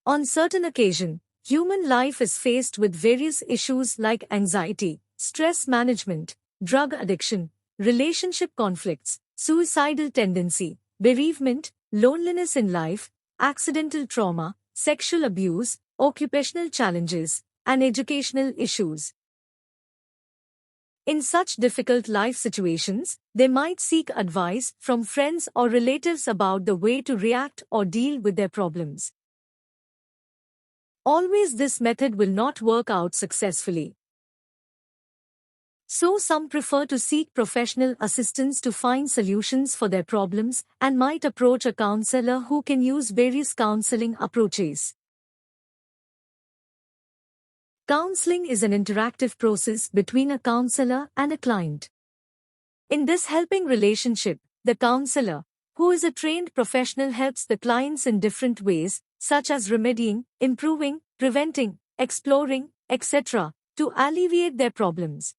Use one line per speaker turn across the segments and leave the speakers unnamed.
On certain occasions, human life is faced with various issues like anxiety, stress management, drug addiction, relationship conflicts, suicidal tendency, bereavement, loneliness in life, accidental trauma, sexual abuse, occupational challenges, and educational issues. In such difficult life situations, they might seek advice from friends or relatives about the way to react or deal with their problems. Always this method will not work out successfully. So some prefer to seek professional assistance to find solutions for their problems and might approach a counselor who can use various counseling approaches. Counseling is an interactive process between a counselor and a client. In this helping relationship, the counselor, who is a trained professional, helps the clients in different ways, such as remedying, improving, preventing, exploring, etc., to alleviate their problems.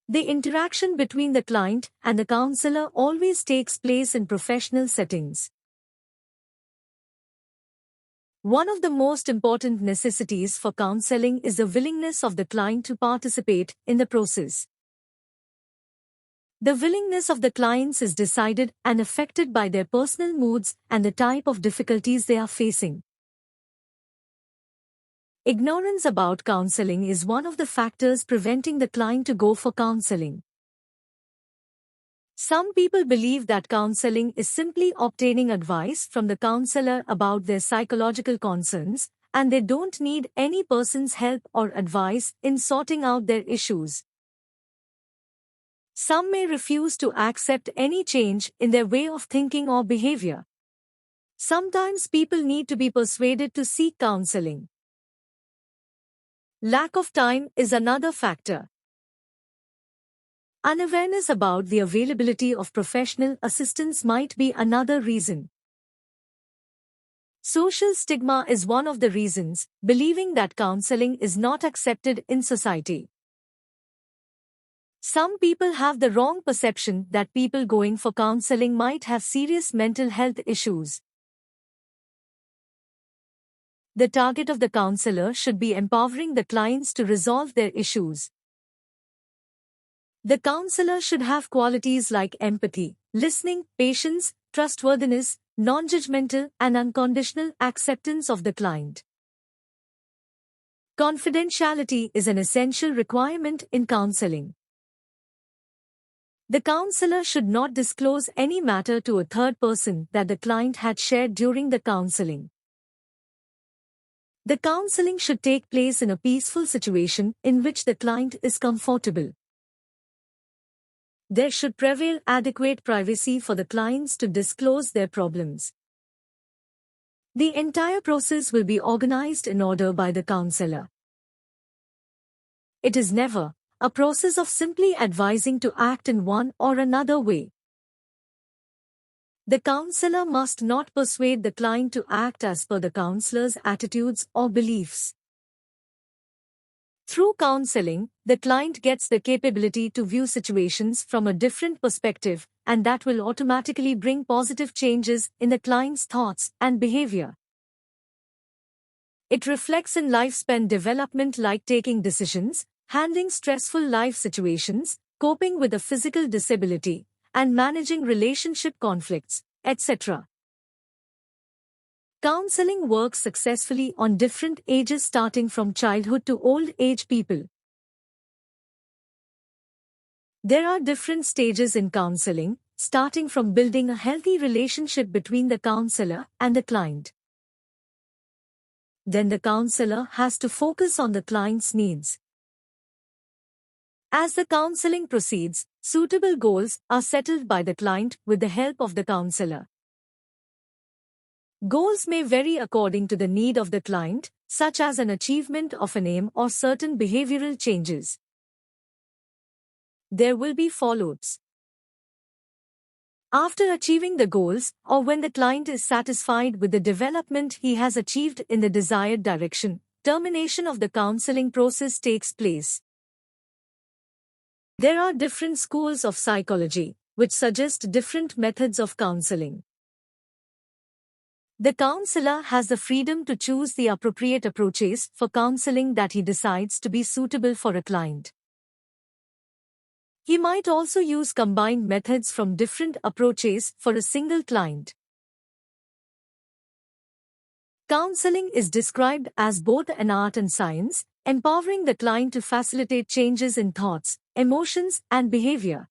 The interaction between the client and the counselor always takes place in professional settings. One of the most important necessities for counseling is the willingness of the client to participate in the process. The willingness of the clients is decided and affected by their personal moods and the type of difficulties they are facing. Ignorance about counseling is one of the factors preventing the client to go for counseling. Some people believe that counseling is simply obtaining advice from the counselor about their psychological concerns, and they don't need any person's help or advice in sorting out their issues. Some may refuse to accept any change in their way of thinking or behavior. Sometimes people need to be persuaded to seek counseling. Lack of time is another factor. Unawareness about the availability of professional assistance might be another reason. Social stigma is one of the reasons, believing that counseling is not accepted in society. Some people have the wrong perception that people going for counseling might have serious mental health issues. The target of the counselor should be empowering the clients to resolve their issues. The counselor should have qualities like empathy, listening, patience, trustworthiness, non-judgmental, and unconditional acceptance of the client. Confidentiality is an essential requirement in counseling. The counselor should not disclose any matter to a third person that the client had shared during the counseling. The counseling should take place in a peaceful situation in which the client is comfortable. There should prevail adequate privacy for the clients to disclose their problems. The entire process will be organized in order by the counselor. It is never a process of simply advising to act in one or another way. The counselor must not persuade the client to act as per the counselor's attitudes or beliefs. Through counseling, the client gets the capability to view situations from a different perspective, and that will automatically bring positive changes in the client's thoughts and behavior. It reflects in lifespan development like taking decisions, handling stressful life situations, coping with a physical disability, and managing relationship conflicts, etc. Counseling works successfully on different ages starting from childhood to old age people. There are different stages in counseling, starting from building a healthy relationship between the counselor and the client. Then the counselor has to focus on the client's needs. As the counseling proceeds, suitable goals are settled by the client with the help of the counselor. Goals may vary according to the need of the client, such as an achievement of an aim or certain behavioral changes. There will be follow-ups. After achieving the goals, or when the client is satisfied with the development he has achieved in the desired direction, termination of the counseling process takes place. There are different schools of psychology, which suggest different methods of counseling. The counselor has the freedom to choose the appropriate approaches for counseling that he decides to be suitable for a client. He might also use combined methods from different approaches for a single client. Counseling is described as both an art and science, empowering the client to facilitate changes in thoughts, emotions, and behavior.